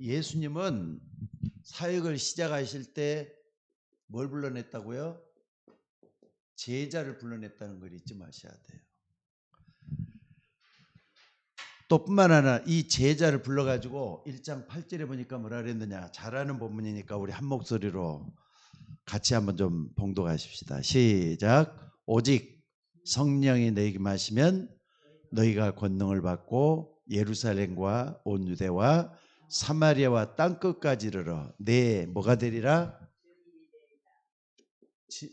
예수님은 사역을 시작하실 때 뭘 불러냈다고요? 제자를 불러냈다는 걸 잊지 마셔야 돼요. 또 뿐만 아니라 이 제자를 불러가지고 1장 8절에 보니까 뭐라 그랬느냐. 잘하는 본문이니까 우리 한 목소리로 같이 한번 좀 봉독하십시다. 시작. 오직 성령이 너희에게 마시면 너희가 권능을 받고 예루살렘과 온 유대와 사마리아와 땅끝까지 이르러 내 뭐가 되리라?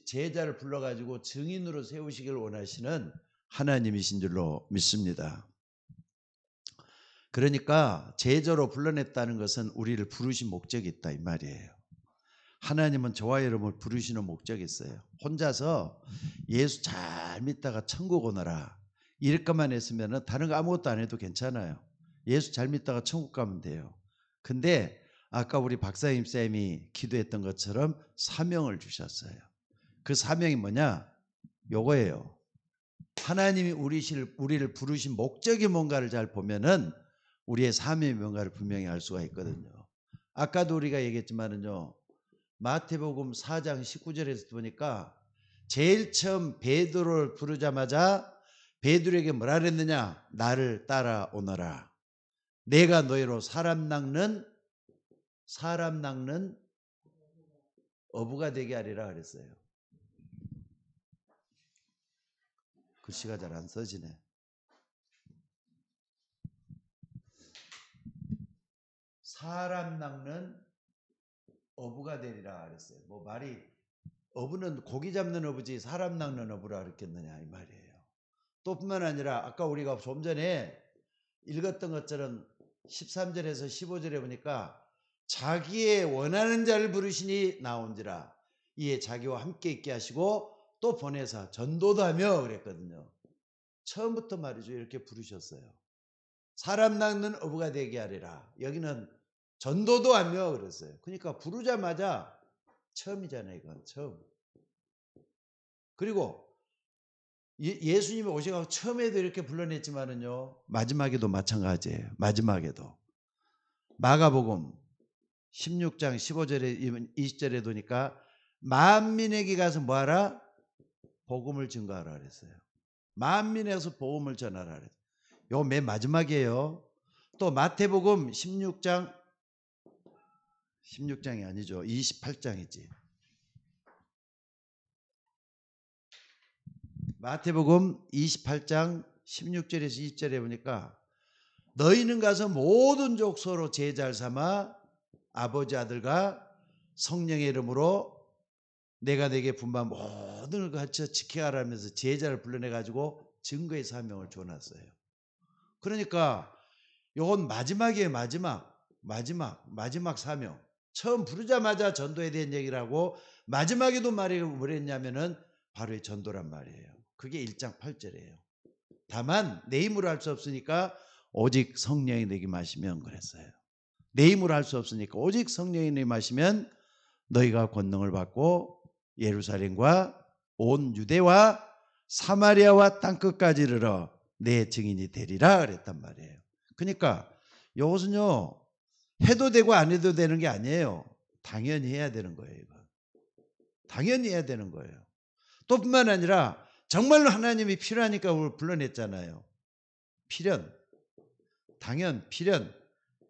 제자를 불러가지고 증인으로 세우시길 원하시는 하나님이신 줄로 믿습니다. 그러니까 제자로 불러냈다는 것은 우리를 부르신 목적이 있다 이 말이에요. 하나님은 저와 여러분을 부르시는 목적이 있어요. 혼자서 예수 잘 믿다가 천국 오너라 이럴 것만 했으면 다른 거 아무것도 안 해도 괜찮아요. 예수 잘 믿다가 천국 가면 돼요. 근데 아까 우리 박사님 쌤이 기도했던 것처럼 사명을 주셨어요. 그 사명이 뭐냐? 요거예요. 하나님이 우리를 부르신 목적이 뭔가를 잘 보면은 우리의 사명이 뭔가를 분명히 알 수가 있거든요. 아까도 우리가 얘기했지만은요. 마태복음 4장 19절에서 보니까 제일 처음 베드로를 부르자마자 베드로에게 뭐라 그랬느냐? 나를 따라오너라. 내가 너희로 사람 낚는 어부가 되게 하리라 그랬어요. 글씨가 잘 안 써지네. 사람 낚는 어부가 되리라 그랬어요. 뭐 말이 어부는 고기 잡는 어부지 사람 낚는 어부라 그랬겠느냐 이 말이에요. 또 뿐만 아니라 아까 우리가 좀 전에 읽었던 것처럼 13절에서 15절에 보니까 자기의 원하는 자를 부르시니 나온지라 이에 자기와 함께 있게 하시고 또 보내사 전도도 하며 그랬거든요. 처음부터 말이죠. 이렇게 부르셨어요. 사람 낚는 어부가 되게 하리라. 여기는 전도도 하며 그랬어요. 그러니까 부르자마자 처음이잖아요. 이건 처음. 그리고 예수님이 오셔서 처음에도 이렇게 불러냈지만은요. 마지막에도 마찬가지예요. 마지막에도. 마가복음 16장 15절에 20절에 보니까 만민에게 가서 뭐하라? 복음을 증거하라 그랬어요. 만민에서 복음을 전하라 그랬어요. 요 맨 마지막이에요. 또 마태복음 16장이 아니죠. 28장이지. 마태복음 28장 16절에서 20절에 보니까 너희는 가서 모든 족속으로 제자를 삼아 아버지 아들과 성령의 이름으로 내가 내게 분부한 모든 걸 갖춰 지켜가라면서 제자를 불러내가지고 증거의 사명을 줘놨어요. 그러니까 이건 마지막이에요. 마지막 사명. 처음 부르자마자 전도에 대한 얘기를 하고 마지막에도 말이 뭐랬냐면은 바로 이 전도란 말이에요. 그게 1장 8절이에요. 다만 내 힘으로 할 수 없으니까 오직 성령이 내게 마시면 그랬어요. 내 힘으로 할 수 없으니까 오직 성령이 내게 마시면 너희가 권능을 받고 예루살렘과 온 유대와 사마리아와 땅끝까지 이르러 내 증인이 되리라 그랬단 말이에요. 그러니까 이것은요 해도 되고 안 해도 되는 게 아니에요. 당연히 해야 되는 거예요. 이거. 당연히 해야 되는 거예요. 또 뿐만 아니라 정말로 하나님이 필요하니까 우리를 불러냈잖아요. 필연.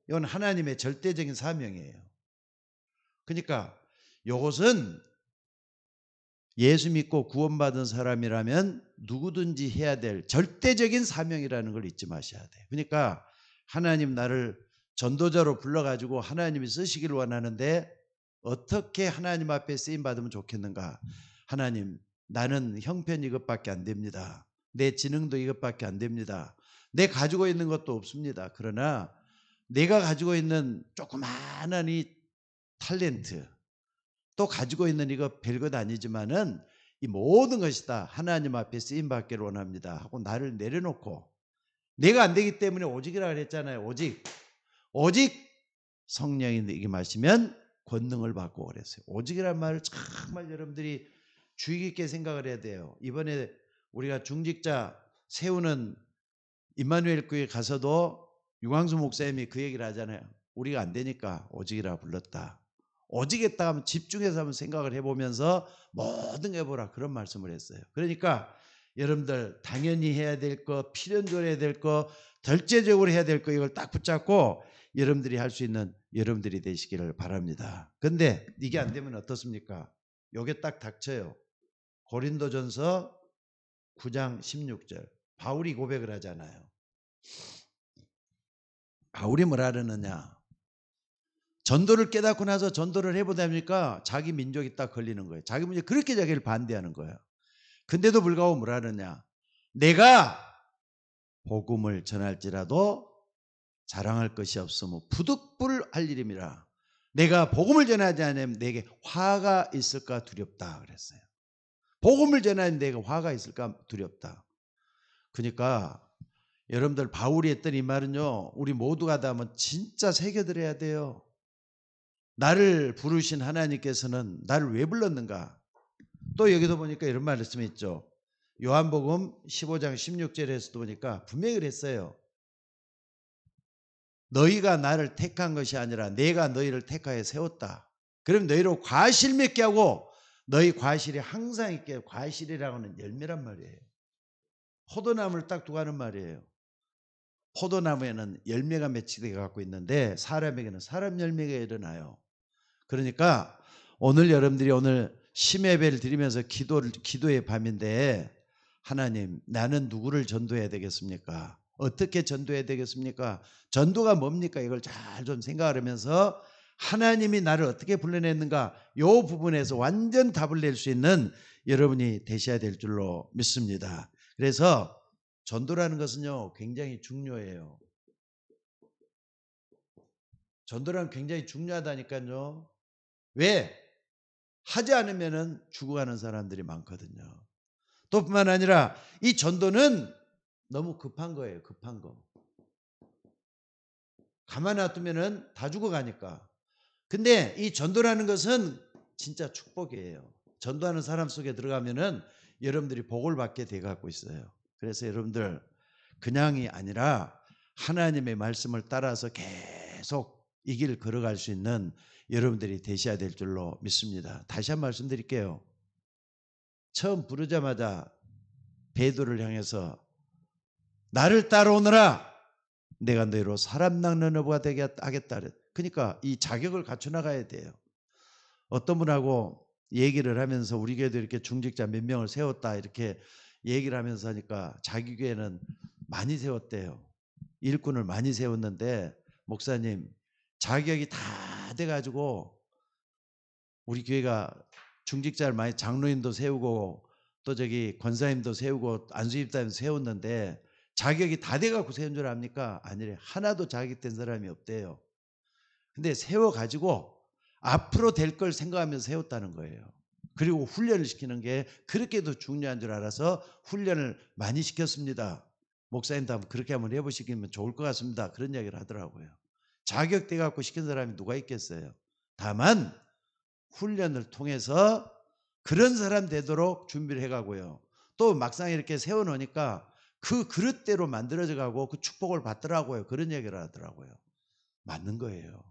이건 하나님의 절대적인 사명이에요. 그러니까 이것은 예수 믿고 구원받은 사람이라면 누구든지 해야 될 절대적인 사명이라는 걸 잊지 마셔야 돼요. 그러니까 하나님 나를 전도자로 불러가지고 하나님이 쓰시기를 원하는데 어떻게 하나님 앞에 쓰임받으면 좋겠는가? 하나님 나는 형편 이것밖에 안 됩니다. 내 지능도 이것밖에 안 됩니다. 내 가지고 있는 것도 없습니다. 그러나 내가 가지고 있는 조그마한 이 탤런트 또 가지고 있는 이거 별것 아니지만은 이 모든 것이 다 하나님 앞에 쓰임받기를 원합니다 하고 나를 내려놓고 내가 안 되기 때문에 오직이라 그랬잖아요. 오직 성령이 내게 마시면 권능을 받고 그랬어요. 오직이란 말을 정말 여러분들이 주의 깊게 생각을 해야 돼요. 이번에 우리가 중직자 세우는 임마누엘 교회 가서도 유광수 목사님이 그 얘기를 하잖아요. 우리가 안 되니까 오직이라 불렀다. 오직했다 하면 집중해서 한번 생각을 해보면서 모든 게 보라 그런 말씀을 했어요. 그러니까 여러분들 당연히 해야 될 거, 필연적으로 해야 될 거, 절제적으로 해야 될 거 이걸 딱 붙잡고 여러분들이 할 수 있는 여러분들이 되시기를 바랍니다. 근데 이게 안 되면 어떻습니까? 요게 딱 닥쳐요. 고린도전서 9장 16절 바울이 고백을 하잖아요. 바울이 뭐라 그러느냐? 전도를 깨닫고 나서 전도를 해보다 보니까 자기 민족이 딱 걸리는 거예요. 자기 민족이 그렇게 자기를 반대하는 거예요. 근데도 불구하고 뭐라 그러냐? 내가 복음을 전할지라도 자랑할 것이 없으므로 부득불할 일임이라. 내가 복음을 전하지 않으면 내게 화가 있을까 두렵다 그랬어요. 복음을 전하면 내게 화가 있을까 두렵다. 그러니까 여러분들 바울이 했던 이 말은요, 우리 모두가 다 한번 진짜 새겨들어야 돼요. 나를 부르신 하나님께서는 나를 왜 불렀는가? 또 여기도 보니까 이런 말씀이 있죠. 요한복음 15장 16절에서도 보니까 분명히 그랬어요. 너희가 나를 택한 것이 아니라 내가 너희를 택하여 세웠다. 그럼 너희로 과실 맺게 하고 너희 과실이 항상 있게. 과실이라고 하는 열매란 말이에요. 포도나무를 딱 두고 하는 말이에요. 포도나무에는 열매가 맺히게 갖고 있는데 사람에게는 사람 열매가 일어나요. 그러니까 오늘 여러분들이 오늘 심예배를 드리면서 기도의 밤인데 하나님 나는 누구를 전도해야 되겠습니까? 어떻게 전도해야 되겠습니까? 전도가 뭡니까? 이걸 잘 좀 생각을 하면서 하나님이 나를 어떻게 불러냈는가 이 부분에서 완전 답을 낼 수 있는 여러분이 되셔야 될 줄로 믿습니다. 그래서 전도라는 것은요 굉장히 중요해요. 전도란 굉장히 중요하다니까요. 왜? 하지 않으면 죽어가는 사람들이 많거든요. 또 뿐만 아니라 이 전도는 너무 급한 거예요. 급한 거. 가만 놔두면 다 죽어가니까. 근데 이 전도라는 것은 진짜 축복이에요. 전도하는 사람 속에 들어가면은 여러분들이 복을 받게 돼 갖고 있어요. 그래서 여러분들 그냥이 아니라 하나님의 말씀을 따라서 계속 이 길 걸어갈 수 있는 여러분들이 되셔야 될 줄로 믿습니다. 다시 한 번 말씀드릴게요. 처음 부르자마자 베드로를 향해서 나를 따라오너라. 내가 너희로 사람 낚는 어부가 되게 하겠다. 그러니까 이 자격을 갖춰 나가야 돼요. 어떤 분하고 얘기를 하면서 우리 교회도 이렇게 중직자 몇 명을 세웠다 이렇게 얘기를 하면서 하니까 자기 교회는 많이 세웠대요. 일꾼을 많이 세웠는데 목사님 자격이 다 돼가지고 우리 교회가 중직자를 많이 장로님도 세우고 또 저기 권사님도 세우고 안수집사님도 세웠는데 자격이 다 돼갖고 세운 줄 압니까? 아니래. 하나도 자격된 사람이 없대요. 근데 세워가지고 앞으로 될 걸 생각하면서 세웠다는 거예요. 그리고 훈련을 시키는 게 그렇게도 중요한 줄 알아서 훈련을 많이 시켰습니다. 목사님도 한번 그렇게 한번 해보시면 좋을 것 같습니다. 그런 이야기를 하더라고요. 자격돼 갖고 시킨 사람이 누가 있겠어요. 다만 훈련을 통해서 그런 사람 되도록 준비를 해가고요. 또 막상 이렇게 세워놓으니까 그 그릇대로 만들어져 가고 그 축복을 받더라고요. 그런 얘기를 하더라고요. 맞는 거예요.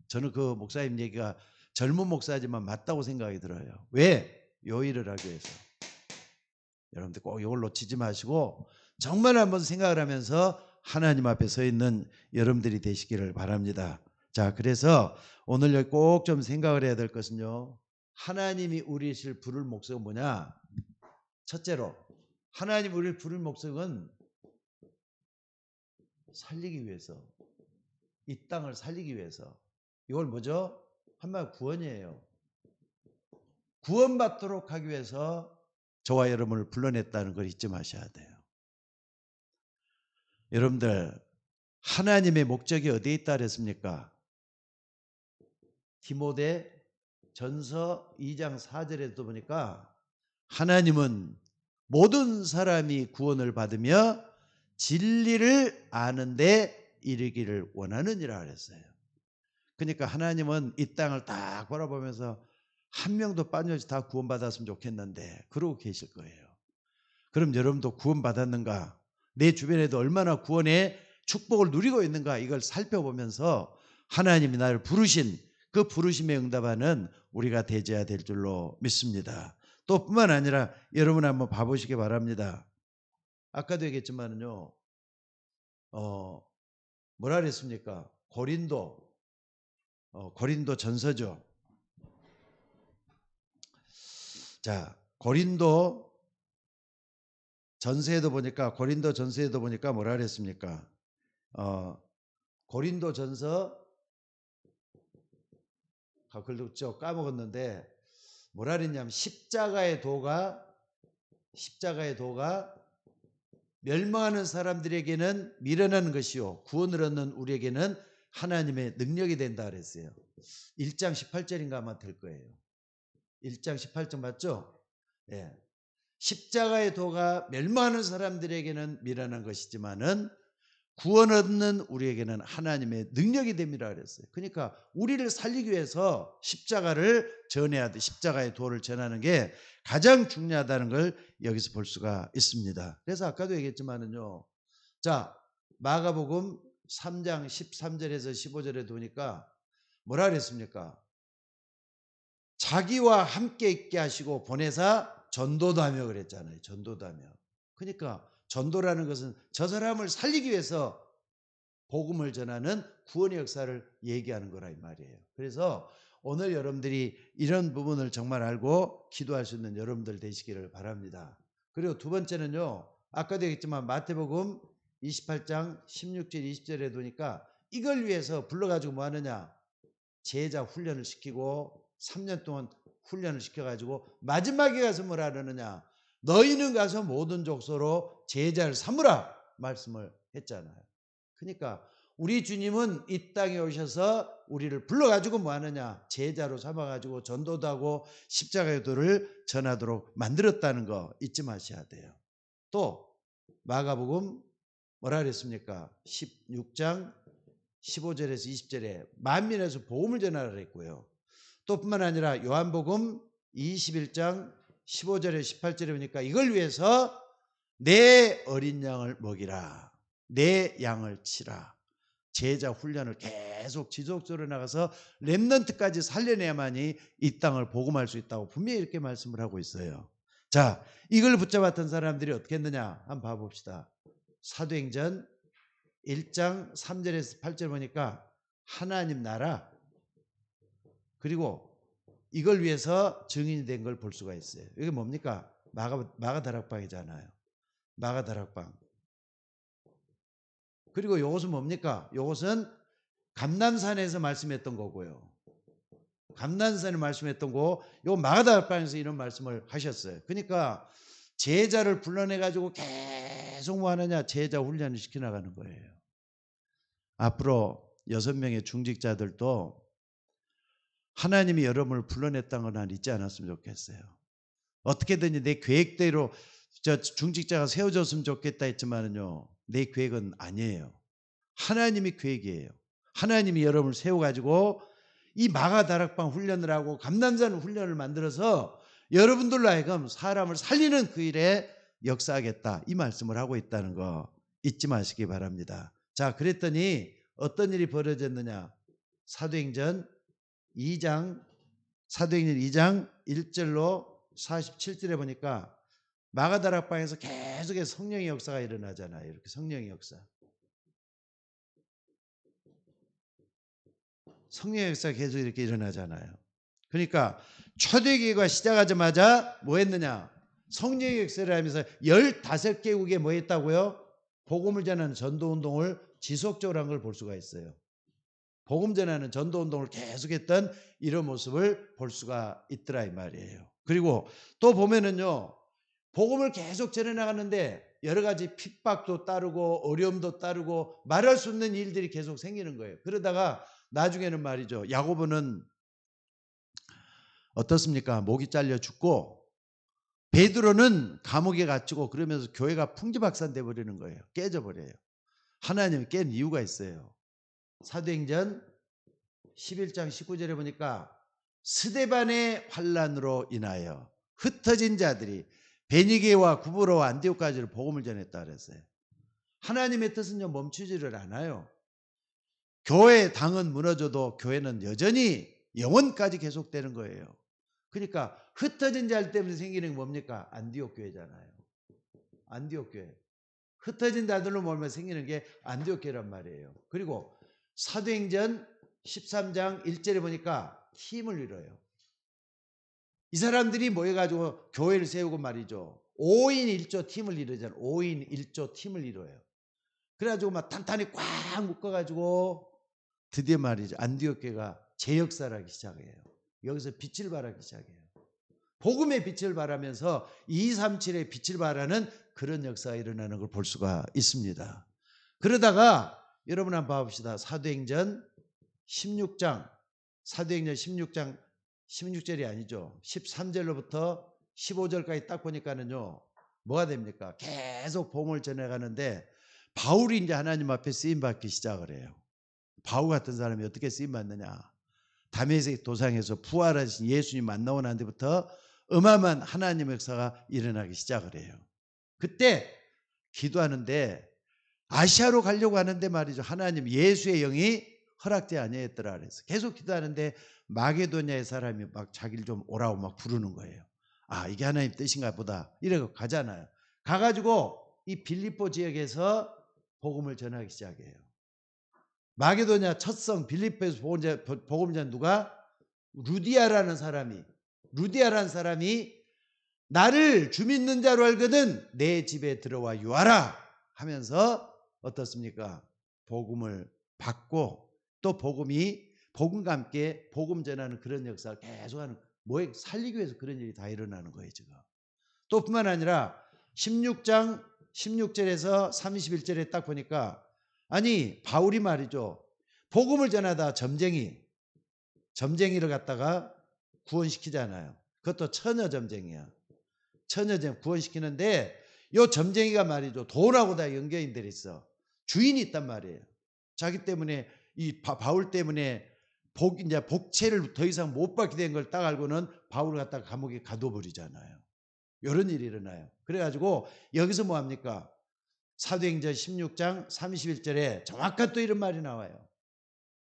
저는 그 목사님 얘기가 젊은 목사지만 맞다고 생각이 들어요. 왜? 요 일을 하기 위해서. 여러분들 꼭 이걸 놓치지 마시고 정말 한번 생각을 하면서 하나님 앞에 서 있는 여러분들이 되시기를 바랍니다. 자, 그래서 오늘 여기 꼭 좀 생각을 해야 될 것은요. 하나님이 우리를 부를 목적은 뭐냐? 첫째로 하나님 우리를 부를 목적은 살리기 위해서, 이 땅을 살리기 위해서. 이걸 뭐죠? 한마디로 구원이에요. 구원받도록 하기 위해서 저와 여러분을 불러냈다는 걸 잊지 마셔야 돼요. 여러분들 하나님의 목적이 어디에 있다 그랬습니까? 디모데 전서 2장 4절에도 보니까 하나님은 모든 사람이 구원을 받으며 진리를 아는데 이르기를 원하느니라 그랬어요. 그러니까 하나님은 이 땅을 딱 바라보면서 한 명도 빠짐없이 다 구원받았으면 좋겠는데 그러고 계실 거예요. 그럼 여러분도 구원받았는가? 내 주변에도 얼마나 구원의 축복을 누리고 있는가? 이걸 살펴보면서 하나님이 나를 부르신 그 부르심에 응답하는 우리가 되어야 될 줄로 믿습니다. 또 뿐만 아니라 여러분 한번 봐보시기 바랍니다. 아까도 얘기했지만은요, 뭐라 그랬습니까? 고린도 전서죠. 자, 고린도 전서에도 보니까 뭐라 그랬습니까? 고린도 전서 글도 까먹었는데 뭐라 그랬냐면 십자가의 도가 멸망하는 사람들에게는 미련한 것이요 구원을 얻는 우리에게는 하나님의 능력이 된다 그랬어요. 1장 18절인가 아마 될 거예요. 1장 18절 맞죠? 예. 십자가의 도가 멸망하는 사람들에게는 미련한 것이지만은 구원 얻는 우리에게는 하나님의 능력이 됩니다 그랬어요. 그러니까 우리를 살리기 위해서 십자가를 전해야 돼. 십자가의 도를 전하는 게 가장 중요하다는 걸 여기서 볼 수가 있습니다. 그래서 아까도 얘기했지만은요. 자, 마가복음 3장 13절에서 15절에 보니까 뭐라 그랬습니까? 자기와 함께 있게 하시고 보내사 전도도 하며 그랬잖아요. 전도도 하며. 그러니까 전도라는 것은 저 사람을 살리기 위해서 복음을 전하는 구원의 역사를 얘기하는 거라 이 말이에요. 그래서 오늘 여러분들이 이런 부분을 정말 알고 기도할 수 있는 여러분들 되시기를 바랍니다. 그리고 두 번째는요. 아까도 얘기했지만 마태복음 28장 16절 20절에 보니까 이걸 위해서 불러가지고 뭐 하느냐. 제자 훈련을 시키고 3년 동안 훈련을 시켜가지고 마지막에 가서 뭐라 그러느냐. 너희는 가서 모든 족속으로 제자를 삼으라 말씀을 했잖아요. 그러니까 우리 주님은 이 땅에 오셔서 우리를 불러가지고 뭐 하느냐. 제자로 삼아가지고 전도도 하고 십자가의 도를 전하도록 만들었다는 거 잊지 마셔야 돼요. 또 마가복음 뭐라 그랬습니까? 16장 15절에서 20절에 만민에서 복음을 전하라 그랬고요. 또 뿐만 아니라 요한복음 21장 15절에 18절에 보니까 이걸 위해서 내 어린 양을 먹이라. 내 양을 치라. 제자 훈련을 계속 지속적으로 나가서 렘넌트까지 살려내야만이 이 땅을 복음할 수 있다고 분명히 이렇게 말씀을 하고 있어요. 자, 이걸 붙잡았던 사람들이 어떻게 했느냐 한번 봐봅시다. 사도행전 1장 3절에서 8절 보니까 하나님 나라 그리고 이걸 위해서 증인이 된 걸 볼 수가 있어요. 이게 뭡니까? 마가다락방이잖아요. 마가다락방. 그리고 이것은 뭡니까? 이것은 감람산에서 말씀했던 거고요. 감람산에 말씀했던 거, 요 마가다락방에서 이런 말씀을 하셨어요. 그러니까 제자를 불러내가지고 계속 뭐 하느냐? 제자 훈련을 시켜나가는 거예요. 앞으로 6명의 중직자들도 하나님이 여러분을 불러냈다는 건 난 잊지 않았으면 좋겠어요. 어떻게든지 내 계획대로 저 중직자가 세워졌으면 좋겠다 했지만은요. 내 계획은 아니에요. 하나님이 계획이에요. 하나님이 여러분을 세워가지고 이 마가다락방 훈련을 하고 감람산 훈련을 만들어서 여러분들로 하여금 사람을 살리는 그 일에 역사하겠다. 이 말씀을 하고 있다는 거 잊지 마시기 바랍니다. 자, 그랬더니 어떤 일이 벌어졌느냐. 사도행전 2장 1절로 47절에 보니까 마가다락방에서 계속해서 성령의 역사가 일어나잖아요. 이렇게 성령의 역사. 성령의 역사가 계속 이렇게 일어나잖아요. 그러니까 초대교회가 시작하자마자 뭐 했느냐. 성령의 역사를 하면서 15개국에 뭐 했다고요? 복음을 전하는 전도운동을 지속적으로 한 걸 볼 수가 있어요. 복음 전하는 전도운동을 계속했던 이런 모습을 볼 수가 있더라 이 말이에요. 그리고 또 보면은요. 복음을 계속 전해나가는데 여러 가지 핍박도 따르고 어려움도 따르고 말할 수 없는 일들이 계속 생기는 거예요. 그러다가 나중에는 말이죠. 야고보는 어떻습니까? 목이 잘려 죽고 베드로는 감옥에 갇히고 그러면서 교회가 풍지박산돼 버리는 거예요. 깨져버려요. 하나님이 깬 이유가 있어요. 사도행전 11장 19절에 보니까 스데반의 환난으로 인하여 흩어진 자들이 베니게와 구브로와 안디옥까지 복음을 전했다 그랬어요. 하나님의 뜻은요 멈추지를 않아요. 교회 당은 무너져도 교회는 여전히 영원까지 계속되는 거예요. 그러니까 흩어진 자들 때문에 생기는 게 뭡니까? 안디옥 교회잖아요. 안디옥 교회. 흩어진 자들로 몰면 생기는 게 안디옥 교회란 말이에요. 그리고 사도행전 13장 1절에 보니까 팀을 이뤄요. 이 사람들이 모여가지고 교회를 세우고 말이죠. 5인 1조 팀을 이루잖아요. 5인 1조 팀을 이뤄요. 그래가지고 막 단단히 꽉 묶어가지고 드디어 말이죠. 안디옥 교회가 재역사를 하기 시작해요. 여기서 빛을 발하기 시작해요. 복음의 빛을 발하면서 237의 빛을 발하는 그런 역사가 일어나는 걸 볼 수가 있습니다. 그러다가 여러분 한번 봐봅시다. 사도행전 16장, 사도행전 16장 16절이 아니죠. 13절로부터 15절까지 딱 보니까는요. 뭐가 됩니까? 계속 복음을 전해가는데 바울이 이제 하나님 앞에 쓰임받기 시작을 해요. 바울 같은 사람이 어떻게 쓰임받느냐. 다메섹 도상에서 부활하신 예수님 만나고 난 뒤부터 어마어마한 하나님의 역사가 일어나기 시작을 해요. 그때 기도하는데 아시아로 가려고 하는데 말이죠. 하나님 예수의 영이 허락지 아니했더라 그래서 계속 기도하는데 마게도냐의 사람이 막 자기를 좀 오라고 막 부르는 거예요. 아, 이게 하나님 뜻인가 보다. 이러고 가잖아요. 가가지고 이 빌립보 지역에서 복음을 전하기 시작해요. 마게도냐 첫성 빌립보에서 복음 전 누가? 루디아라는 사람이 나를 주 믿는 자로 알거든 내 집에 들어와 유하라 하면서 어떻습니까? 복음을 받고 또 복음과 함께 복음 전하는 그런 역사를 계속하는 살리기 위해서 그런 일이 다 일어나는 거예요 지금. 또 뿐만 아니라 16장 16절에서 31절에 딱 보니까 아니 바울이 말이죠. 복음을 전하다 점쟁이를 갖다가 구원시키잖아요. 그것도 처녀 점쟁이야. 처녀점 구원시키는데 요 점쟁이가 말이죠. 돈하고 다 연결이 있어. 주인이 있단 말이에요. 자기 때문에 이 바울 때문에 이제 복채를 더 이상 못 받게 된 걸 딱 알고는 바울을 갖다가 감옥에 가둬버리잖아요. 이런 일이 일어나요. 그래가지고 여기서 뭐 합니까? 사도행전 16장 31절에 정확한 또 이런 말이 나와요.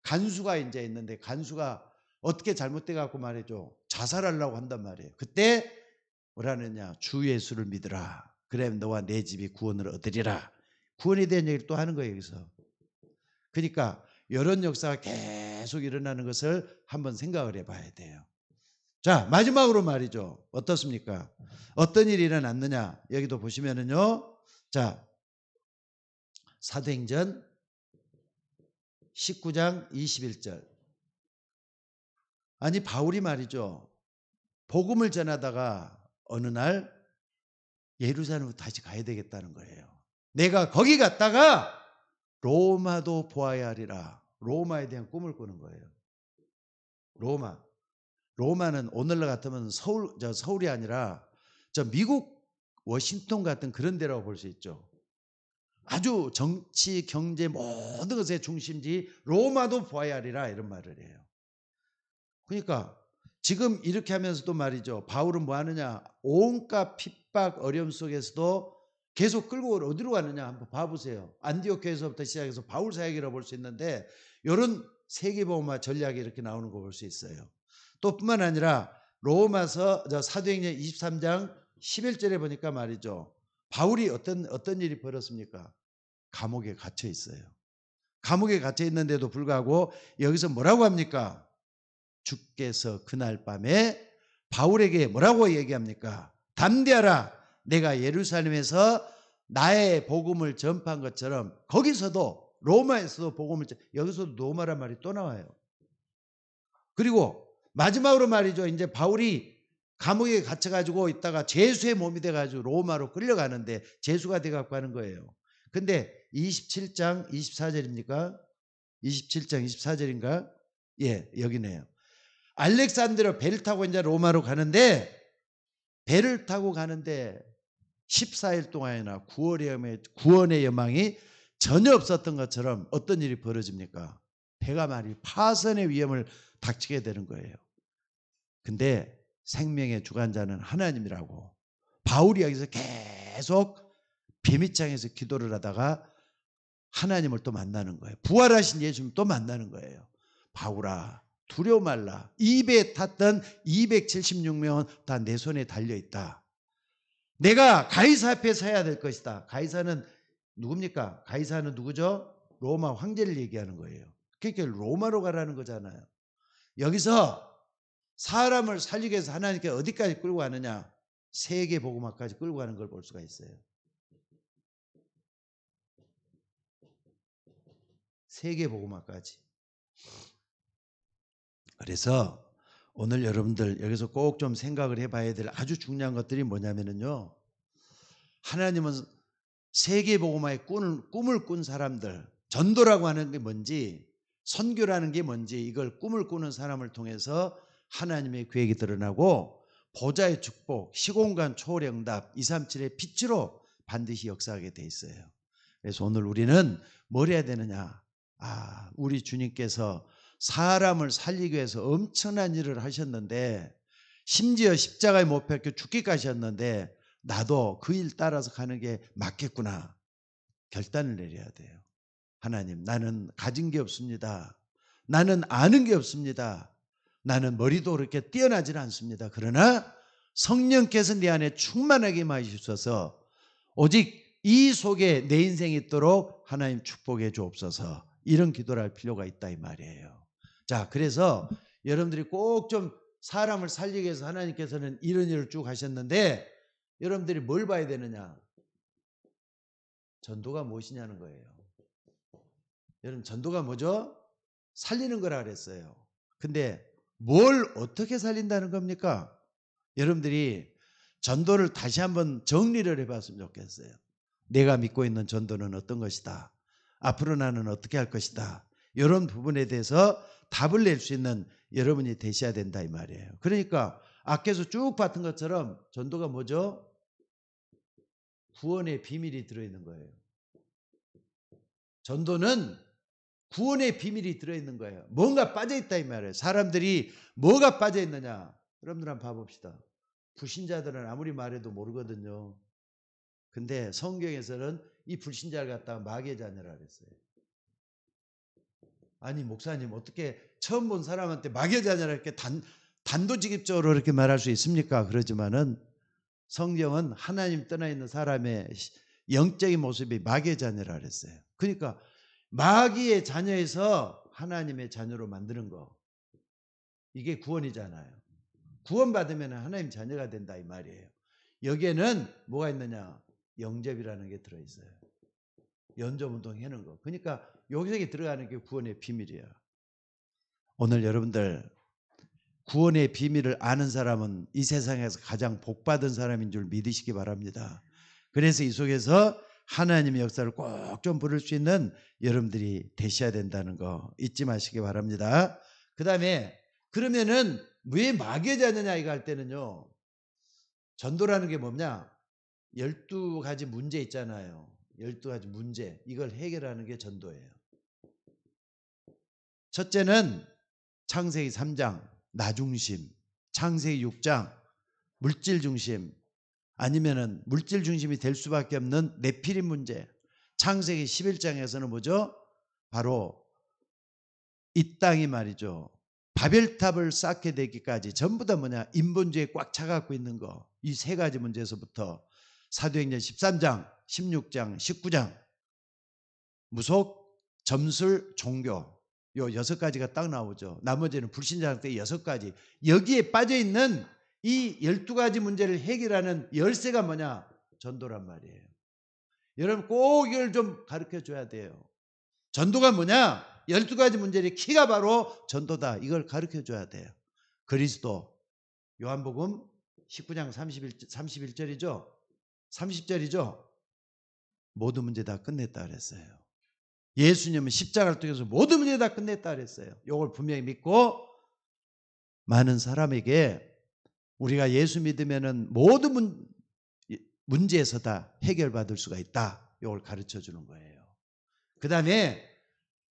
간수가 이제 있는데 간수가 어떻게 잘못돼 갖고 말이죠. 자살하려고 한단 말이에요. 그때 뭐라느냐? 주 예수를 믿으라. 그래 너와 내 집이 구원을 얻으리라. 구원에 대한 얘기를 또 하는 거예요. 여기서. 그러니까 이런 역사가 계속 일어나는 것을 한번 생각을 해봐야 돼요. 자, 마지막으로 말이죠. 어떻습니까? 어떤 일이 일어났느냐? 여기도 보시면은요. 자, 사도행전 19장 21절. 아니 바울이 말이죠. 복음을 전하다가 어느 날 예루살렘으로 다시 가야 되겠다는 거예요. 내가 거기 갔다가 로마도 보아야 하리라. 로마에 대한 꿈을 꾸는 거예요. 로마는 오늘날 같으면 서울이 아니라 미국 워싱턴 같은 그런 데라고 볼 수 있죠. 아주 정치, 경제 모든 것의 중심지 로마도 보아야 하리라 이런 말을 해요. 그러니까 지금 이렇게 하면서도 말이죠. 바울은 뭐 하느냐. 온갖 핍박 어려움 속에서도 계속 끌고 어디로 가느냐 한번 봐보세요. 안디옥 교회에서부터 시작해서 바울 사역이라고 볼 수 있는데 이런 세계복음화 전략이 이렇게 나오는 거 볼 수 있어요. 또 뿐만 아니라 로마서 사도행전 23장 11절에 보니까 말이죠. 바울이 어떤 일이 벌었습니까? 감옥에 갇혀 있어요. 감옥에 갇혀 있는데도 불구하고 여기서 뭐라고 합니까? 주께서 그날 밤에 바울에게 뭐라고 얘기합니까? 담대하라. 내가 예루살렘에서 나의 복음을 전파한 것처럼 거기서도 로마에서도 복음을 여기서도 로마란 말이 또 나와요. 그리고 마지막으로 말이죠. 이제 바울이 감옥에 갇혀가지고 있다가 제수의 몸이 돼가지고 로마로 끌려가는데 제수가 돼갖고 하는 거예요. 근데 27장 24절입니까? 27장 24절인가? 예, 여기네요. 알렉산드로 배를 타고 이제 로마로 가는데 배를 타고 가는데 14일 동안이나 구원의 여망이 전혀 없었던 것처럼 어떤 일이 벌어집니까? 배가 말이 파선의 위험을 닥치게 되는 거예요. 근데 생명의 주관자는 하나님이라고 바울이 여기서 계속 배밑장에서 기도를 하다가 하나님을 또 만나는 거예요. 부활하신 예수님 또 만나는 거예요. 바울아 두려워 말라. 입에 탔던 276명은 다 내 손에 달려있다. 내가 가이사 앞에 서야 될 것이다. 가이사는 누굽니까? 가이사는 누구죠? 로마 황제를 얘기하는 거예요. 그러니까 로마로 가라는 거잖아요. 여기서 사람을 살리기 위해서 하나님께 어디까지 끌고 가느냐? 세계 복음화까지 끌고 가는 걸 볼 수가 있어요. 세계 복음화까지. 그래서 오늘 여러분들 여기서 꼭 좀 생각을 해봐야 될 아주 중요한 것들이 뭐냐면요. 하나님은 세계 복음화의 꿈을 꾼 사람들, 전도라고 하는 게 뭔지, 선교라는 게 뭔지 이걸 꿈을 꾸는 사람을 통해서 하나님의 계획이 드러나고 보좌의 축복, 시공간 초월응답, 237의 빛으로 반드시 역사하게 돼 있어요. 그래서 오늘 우리는 뭘 해야 되느냐? 우리 주님께서 사람을 살리기 위해서 엄청난 일을 하셨는데 심지어 십자가에 못 박혀 죽기까지 하셨는데 나도 그 일 따라서 가는 게 맞겠구나. 결단을 내려야 돼요. 하나님, 나는 가진 게 없습니다. 나는 아는 게 없습니다. 나는 머리도 그렇게 뛰어나지는 않습니다. 그러나 성령께서 내 안에 충만하게 임하시옵소서. 오직 이 속에 내 인생이 있도록 하나님 축복해 주옵소서. 이런 기도를 할 필요가 있다 이 말이에요. 자, 그래서 여러분들이 꼭 좀 사람을 살리기 위해서 하나님께서는 이런 일을 쭉 하셨는데 여러분들이 뭘 봐야 되느냐? 전도가 무엇이냐는 거예요. 여러분 전도가 뭐죠? 살리는 거라 그랬어요. 근데 뭘 어떻게 살린다는 겁니까? 여러분들이 전도를 다시 한번 정리를 해봤으면 좋겠어요. 내가 믿고 있는 전도는 어떤 것이다. 앞으로 나는 어떻게 할 것이다. 이런 부분에 대해서 답을 낼 수 있는 여러분이 되셔야 된다 이 말이에요. 그러니까 앞에서 쭉 봤던 것처럼 전도가 뭐죠? 구원의 비밀이 들어있는 거예요. 전도는 구원의 비밀이 들어있는 거예요. 뭔가 빠져있다 이 말이에요. 사람들이 뭐가 빠져있느냐. 여러분들 한번 봐봅시다. 불신자들은 아무리 말해도 모르거든요. 근데 성경에서는 이 불신자를 갖다가 마귀의 자녀라 그랬어요. 아니 목사님 어떻게 처음 본 사람한테 마귀의 자녀라 이렇게 단도직입적으로 이렇게 말할 수 있습니까? 그러지만은 성경은 하나님 떠나 있는 사람의 영적인 모습이 마귀의 자녀라 그랬어요. 그러니까 마귀의 자녀에서 하나님의 자녀로 만드는 거. 이게 구원이잖아요. 구원받으면 하나님 자녀가 된다 이 말이에요. 여기에는 뭐가 있느냐? 영접이라는 게 들어있어요. 연접운동 해는 거. 그러니까 여기서 들어가는 게 구원의 비밀이야. 오늘 여러분들 구원의 비밀을 아는 사람은 이 세상에서 가장 복받은 사람인 줄 믿으시기 바랍니다. 그래서 이 속에서 하나님의 역사를 꼭 좀 부를 수 있는 여러분들이 되셔야 된다는 거 잊지 마시기 바랍니다. 그 다음에 그러면은 왜 마귀의 자녀냐 이거 할 때는요. 전도라는 게 뭐냐? 12가지 문제 있잖아요. 12가지 문제. 이걸 해결하는 게 전도예요. 첫째는 창세기 3장 나 중심, 창세기 6장 물질 중심, 아니면은 물질 중심이 될 수밖에 없는 네피림 문제. 창세기 11장에서는 뭐죠? 바로 이 땅이 말이죠. 바벨탑을 쌓게 되기까지 전부 다 뭐냐? 인본주의에 꽉 차갖고 있는 거. 이 세 가지 문제에서부터 사도행전 13장, 16장, 19장 무속, 점술, 종교 요 6가지가 딱 나오죠. 나머지는 불신자한테 6가지. 여기에 빠져있는 이 12가지 문제를 해결하는 열쇠가 뭐냐? 전도란 말이에요. 여러분 꼭 이걸 좀 가르쳐 줘야 돼요. 전도가 뭐냐? 12가지 문제의 키가 바로 전도다. 이걸 가르쳐 줘야 돼요. 그리스도 요한복음 19장 31절이죠. 30절이죠. 모든 문제 다 끝냈다 그랬어요. 예수님은 십자가를 통해서 모든 문제 다 끝냈다 그랬어요. 이걸 분명히 믿고 많은 사람에게 우리가 예수 믿으면은 모든 문제에서 다 해결받을 수가 있다. 이걸 가르쳐 주는 거예요. 그 다음에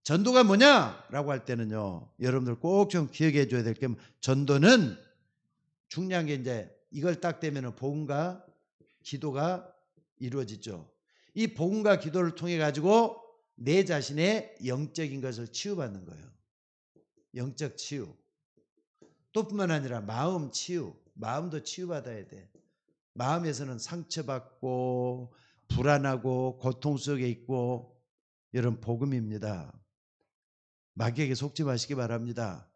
전도가 뭐냐라고 할 때는요. 여러분들 꼭 좀 기억해 줘야 될 게 전도는 중요한 게 이제 이걸 딱 되면은 복음과 기도가 이루어지죠. 이 복음과 기도를 통해 가지고 내 자신의 영적인 것을 치유받는 거예요. 영적 치유. 또 뿐만 아니라 마음 치유. 마음도 치유받아야 돼. 마음에서는 상처받고 불안하고 고통 속에 있고, 여러분 복음입니다. 마귀에게 속지 마시기 바랍니다.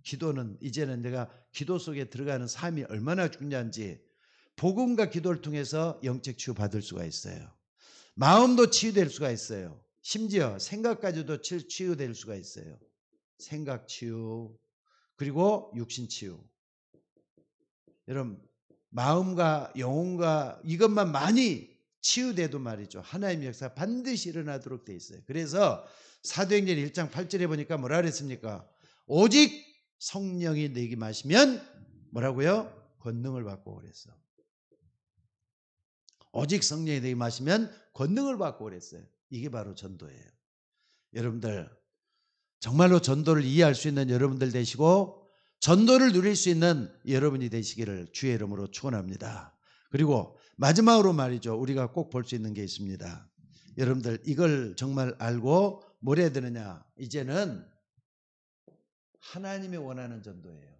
기도는 이제는 내가 기도 속에 들어가는 삶이 얼마나 중요한지 복음과 기도를 통해서 영적 치유 받을 수가 있어요. 마음도 치유될 수가 있어요. 심지어 생각까지도 치유될 수가 있어요. 생각 치유, 그리고 육신 치유. 여러분 마음과 영혼과 이것만 많이 치유돼도 말이죠, 하나님의 역사가 반드시 일어나도록 돼 있어요. 그래서 사도행전 1장 8절에 보니까 뭐라 그랬습니까? 오직 성령이 내게 마시면 뭐라고요? 권능을 받고 그랬어. 오직 성령이 내게 마시면 권능을 받고 그랬어요. 이게 바로 전도예요. 여러분들 정말로 전도를 이해할 수 있는 여러분들 되시고 전도를 누릴 수 있는 여러분이 되시기를 주의 이름으로 축원합니다. 그리고 마지막으로 말이죠, 우리가 꼭 볼 수 있는 게 있습니다. 여러분들 이걸 정말 알고 뭘 해야 되느냐? 이제는 하나님이 원하는 전도예요.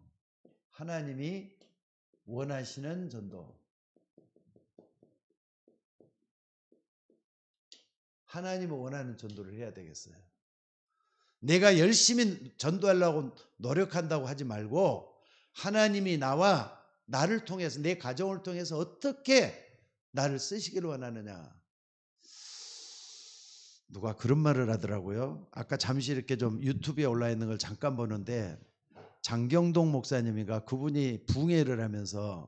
하나님이 원하시는 전도. 하나님이 원하는 전도를 해야 되겠어요. 내가 열심히 전도하려고 노력한다고 하지 말고 하나님이 나를 통해서, 내 가정을 통해서 어떻게 나를 쓰시기를 원하느냐. 누가 그런 말을 하더라고요. 아까 잠시 이렇게 좀 유튜브에 올라 있는 걸 잠깐 보는데 장경동 목사님인가, 그분이 붕해를 하면서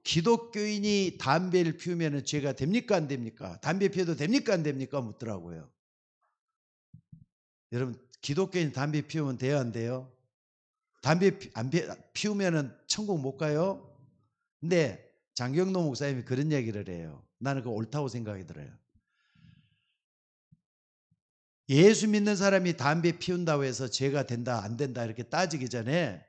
기독교인이 담배를 피우면 죄가 됩니까 안 됩니까? 담배 피워도 됩니까 안 됩니까? 묻더라고요. 여러분 기독교인 담배 피우면 돼요 안 돼요? 담배 안 피우면 천국 못 가요? 근데 장경동 목사님이 그런 얘기를 해요. 나는 그거 옳다고 생각이 들어요. 예수 믿는 사람이 담배 피운다고 해서 죄가 된다 안 된다 이렇게 따지기 전에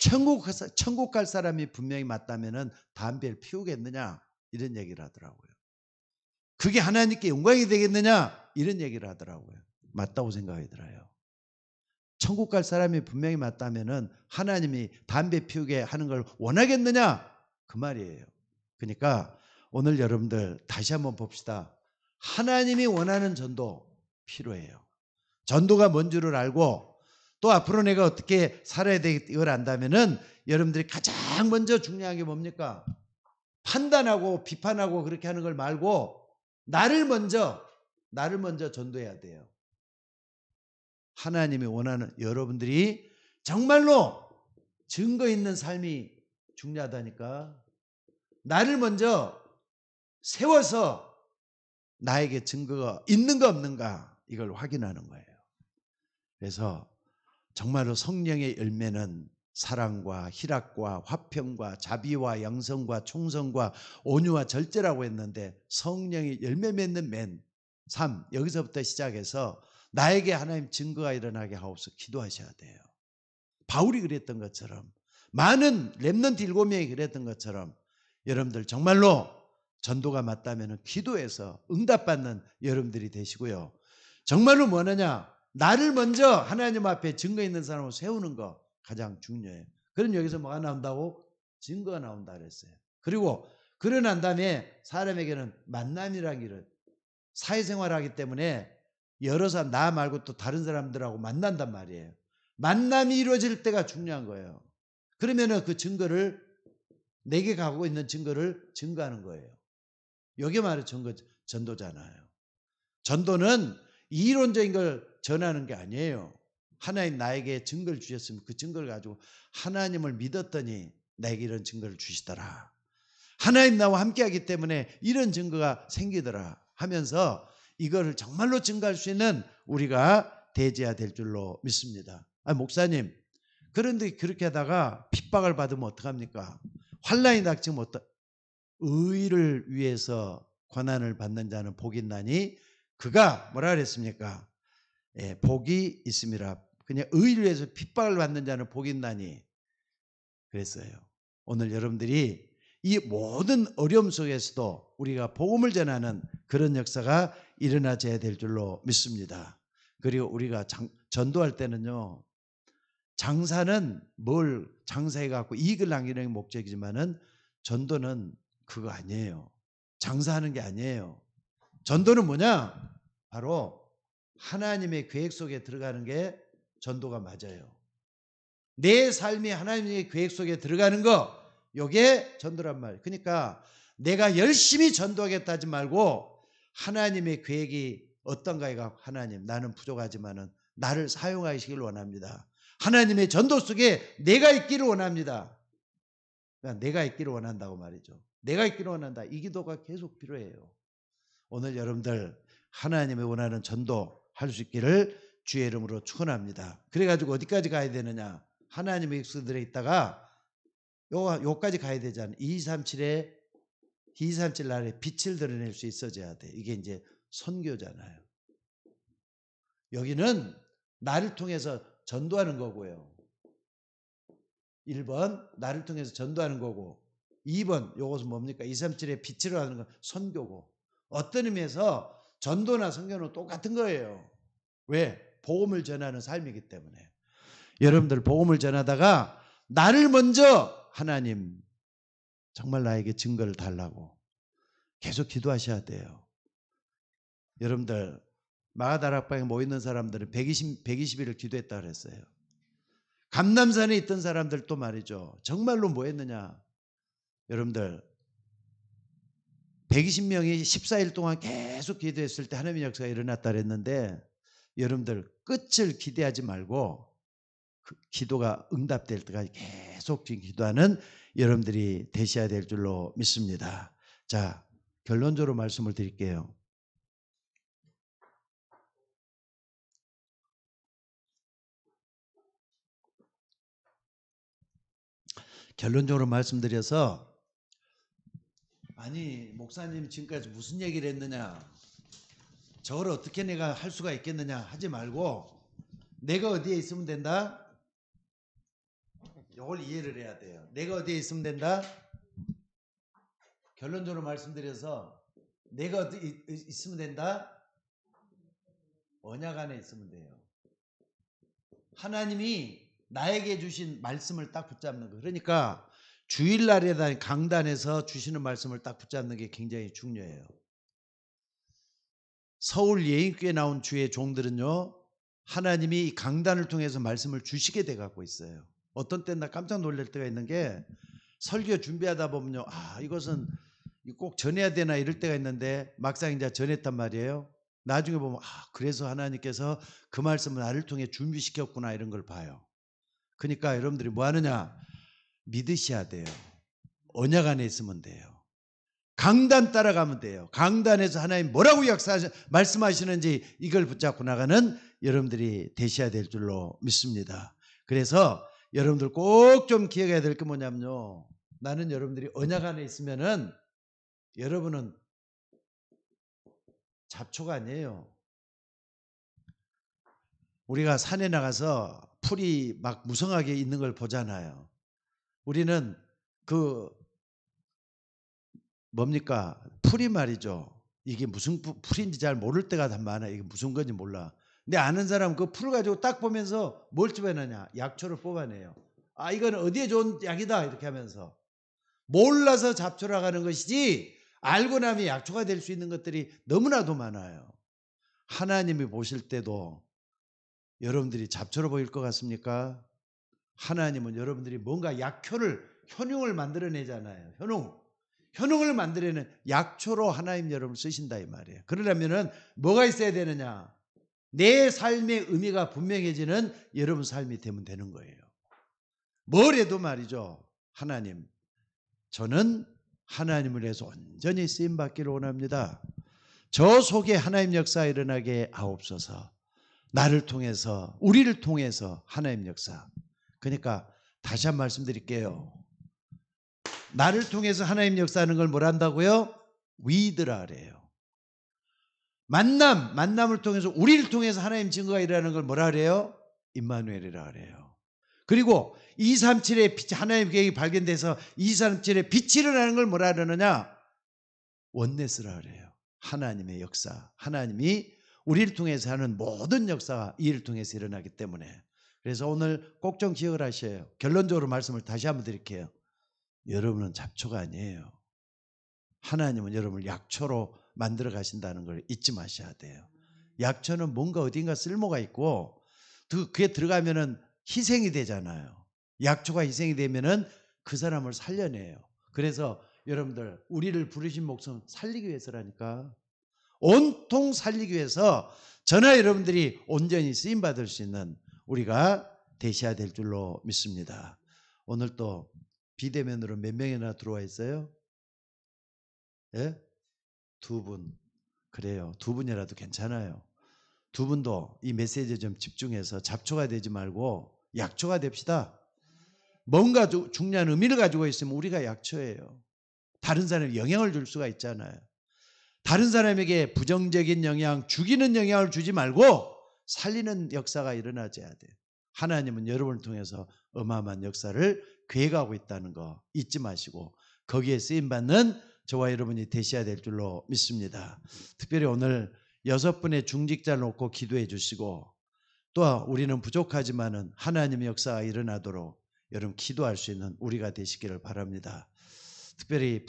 천국 갈 사람이 분명히 맞다면은 담배를 피우겠느냐 이런 얘기를 하더라고요. 그게 하나님께 영광이 되겠느냐 이런 얘기를 하더라고요. 맞다고 생각이 들어요. 천국 갈 사람이 분명히 맞다면은 하나님이 담배 피우게 하는 걸 원하겠느냐 그 말이에요. 그러니까 오늘 여러분들 다시 한번 봅시다. 하나님이 원하는 전도 필요해요. 전도가 뭔 줄을 알고 또 앞으로 내가 어떻게 살아야 되겠다 이걸 안다면은 여러분들이 가장 먼저 중요한 게 뭡니까? 판단하고 비판하고 그렇게 하는 걸 말고 나를 먼저 전도해야 돼요. 하나님이 원하는, 여러분들이 정말로 증거 있는 삶이 중요하다니까. 나를 먼저 세워서 나에게 증거가 있는가 없는가 이걸 확인하는 거예요. 그래서 정말로 성령의 열매는 사랑과 희락과 화평과 자비와 양성과 충성과 온유와 절제라고 했는데 성령의 열매 맺는 맨 3, 여기서부터 시작해서 나에게 하나님 증거가 일어나게 하옵소서 기도하셔야 돼요. 바울이 그랬던 것처럼, 많은 렘넌트 7명이 그랬던 것처럼 여러분들 정말로 전도가 맞다면 기도해서 응답받는 여러분들이 되시고요. 정말로 뭐느냐? 나를 먼저 하나님 앞에 증거 있는 사람으로 세우는 거 가장 중요해요. 그럼 여기서 뭐가 나온다고? 증거가 나온다 그랬어요. 그리고 그러난 다음에 사람에게는 만남이라는 길을, 사회생활을 하기 때문에 여러 사람, 나 말고 또 다른 사람들하고 만난단 말이에요. 만남이 이루어질 때가 중요한 거예요. 그러면은 그 증거를, 내게 가고 있는 증거를 증거하는 거예요. 여기 말해 전도잖아요. 전도는 이론적인 걸 전하는 게 아니에요. 하나님 나에게 증거를 주셨으면 그 증거를 가지고 하나님을 믿었더니 나에게 이런 증거를 주시더라. 하나님 나와 함께하기 때문에 이런 증거가 생기더라 하면서 이거를 정말로 증거할 수 있는 우리가 되어야 될 줄로 믿습니다. 목사님, 그런데 그렇게 하다가 핍박을 받으면 어떡합니까? 환난이 닥치면 의를 위해서 고난을 받는 자는 복이 있나니 그가 뭐라 그랬습니까? 복이 있음이라. 그냥 의를 위해서 핍박을 받는 자는 복이 있나니 그랬어요. 오늘 여러분들이 이 모든 어려움 속에서도 우리가 복음을 전하는 그런 역사가 일어나져야 될 줄로 믿습니다. 그리고 우리가 전도할 때는요, 장사는 뭘 장사해 갖고 이익을 남기는 게 목적이지만은 전도는 그거 아니에요. 장사하는 게 아니에요. 전도는 뭐냐? 바로 하나님의 계획 속에 들어가는 게 전도가 맞아요. 내 삶이 하나님의 계획 속에 들어가는 거, 이게 전도란 말이에요. 그러니까 내가 열심히 전도하겠다 하지 말고 하나님의 계획이 어떤가 해가 하나님, 나는 부족하지만은 나를 사용하시길 원합니다. 하나님의 전도 속에 내가 있기를 원합니다. 그러니까 내가 있기를 원한다고 말이죠. 내가 있기를 원한다. 이 기도가 계속 필요해요. 오늘 여러분들 하나님의 원하는 전도 할 수 있기를 주의 이름으로 축원합니다. 그래가지고 어디까지 가야 되느냐? 하나님의 백성들에 있다가 요까지 가야 되잖아요. 237에 237 날에 빛을 드러낼 수 있어져야 돼. 이게 이제 선교잖아요. 여기는 나를 통해서 전도하는 거고요. 1번 나를 통해서 전도하는 거고, 2번 요것은 뭡니까? 237에 빛으로 하는 건 선교고. 어떤 의미에서 전도나 선교는 똑같은 거예요. 왜? 복음을 전하는 삶이기 때문에. 여러분들 복음을 전하다가 나를 먼저 하나님 정말 나에게 증거를 달라고 계속 기도하셔야 돼요. 여러분들 마가다락방에 모이는 사람들은 120일을 기도했다 그랬어요. 감람산에 있던 사람들도 말이죠. 정말로 뭐 했느냐? 여러분들 120명이 14일 동안 계속 기도했을 때 하나님의 역사가 일어났다 그랬는데, 여러분들 끝을 기대하지 말고 그 기도가 응답될 때까지 계속 기도하는 여러분들이 되셔야 될 줄로 믿습니다. 자, 결론적으로 말씀을 드릴게요. 결론적으로 말씀드려서, 아니 목사님 지금까지 무슨 얘기를 했느냐, 저걸 어떻게 내가 할 수가 있겠느냐 하지 말고 내가 어디에 있으면 된다? 이걸 이해를 해야 돼요. 내가 어디에 있으면 된다? 결론적으로 말씀드려서 내가 어디 있으면 된다? 언약 안에 있으면 돼요. 하나님이 나에게 주신 말씀을 딱 붙잡는 거. 그러니까 주일날에 강단에서 주시는 말씀을 딱 붙잡는 게 굉장히 중요해요. 서울 예인교회 나온 주의 종들은요, 하나님이 강단을 통해서 말씀을 주시게 돼 갖고 있어요. 어떤 때는 나 깜짝 놀랄 때가 있는 게, 설교 준비하다 보면요, 이것은 꼭 전해야 되나 이럴 때가 있는데 막상 이제 전했단 말이에요. 나중에 보면 그래서 하나님께서 그 말씀을 나를 통해 준비시켰구나 이런 걸 봐요. 그러니까 여러분들이 뭐 하느냐? 믿으셔야 돼요. 언약 안에 있으면 돼요. 강단 따라가면 돼요. 강단에서 하나님 뭐라고 말씀하시는지 이걸 붙잡고 나가는 여러분들이 되셔야 될 줄로 믿습니다. 그래서 여러분들 꼭 좀 기억해야 될 게 뭐냐면요, 나는 여러분들이 언약 안에 있으면은 여러분은 잡초가 아니에요. 우리가 산에 나가서 풀이 막 무성하게 있는 걸 보잖아요. 우리는 그 뭡니까? 풀이 말이죠. 이게 무슨 풀인지 잘 모를 때가 더 많아요. 이게 무슨 건지 몰라. 근데 아는 사람은 그 풀을 가지고 딱 보면서 뭘 뽑아내냐? 약초를 뽑아내요. 이건 어디에 좋은 약이다 이렇게 하면서. 몰라서 잡초라고 하는 것이지 알고 나면 약초가 될 수 있는 것들이 너무나도 많아요. 하나님이 보실 때도 여러분들이 잡초로 보일 것 같습니까? 하나님은 여러분들이 뭔가 효능을 만들어내잖아요. 효능을 만들어내는 약초로 하나님 여러분을 쓰신다 이 말이에요. 그러려면은 뭐가 있어야 되느냐? 내 삶의 의미가 분명해지는 여러분 삶이 되면 되는 거예요. 뭘 해도 말이죠. 하나님, 저는 하나님을 위해서 온전히 쓰임받기를 원합니다. 저 속에 하나님 역사 일어나게 하옵소서. 나를 통해서, 우리를 통해서 하나님 역사. 그러니까 다시 한 말씀 드릴게요. 나를 통해서 하나님 역사하는 걸 뭘 한다고요? 위드라 그래요. 만남을 통해서, 우리를 통해서 하나님 증거가 일어나는 걸 뭐라 그래요? 임마누엘이라 그래요. 그리고 237의 빛, 하나님의 계획이 발견돼서 237의 빛이 일어나는 걸 뭐라 그러느냐? 원네스라 그래요. 하나님의 역사. 하나님이 우리를 통해서 하는 모든 역사가 이 일을 통해서 일어나기 때문에. 그래서 오늘 꼭 좀 기억을 하셔요. 결론적으로 말씀을 다시 한번 드릴게요. 여러분은 잡초가 아니에요. 하나님은 여러분을 약초로 만들어 가신다는 걸 잊지 마셔야 돼요. 약초는 뭔가 어딘가 쓸모가 있고 그게 들어가면은 희생이 되잖아요. 약초가 희생이 되면은 그 사람을 살려내요. 그래서 여러분들 우리를 부르신 목숨 살리기 위해서라니까. 온통 살리기 위해서 저나 여러분들이 온전히 쓰임 받을 수 있는 우리가 되셔야 될 줄로 믿습니다. 오늘 또 비대면으로 몇 명이나 들어와 있어요? 예? 2분. 그래요. 2분이라도 괜찮아요. 2분도 이 메시지에 좀 집중해서 잡초가 되지 말고 약초가 됩시다. 뭔가 중요한 의미를 가지고 있으면 우리가 약초예요. 다른 사람에 영향을 줄 수가 있잖아요. 다른 사람에게 부정적인 영향, 죽이는 영향을 주지 말고 살리는 역사가 일어나줘야 돼요. 하나님은 여러분을 통해서 어마어마한 역사를 계획하고 있다는 거 잊지 마시고 거기에 쓰임받는 저와 여러분이 되셔야 될 줄로 믿습니다. 특별히 오늘 6분의 중직자를 놓고 기도해 주시고 또 우리는 부족하지만은 하나님의 역사가 일어나도록 여러분 기도할 수 있는 우리가 되시기를 바랍니다. 특별히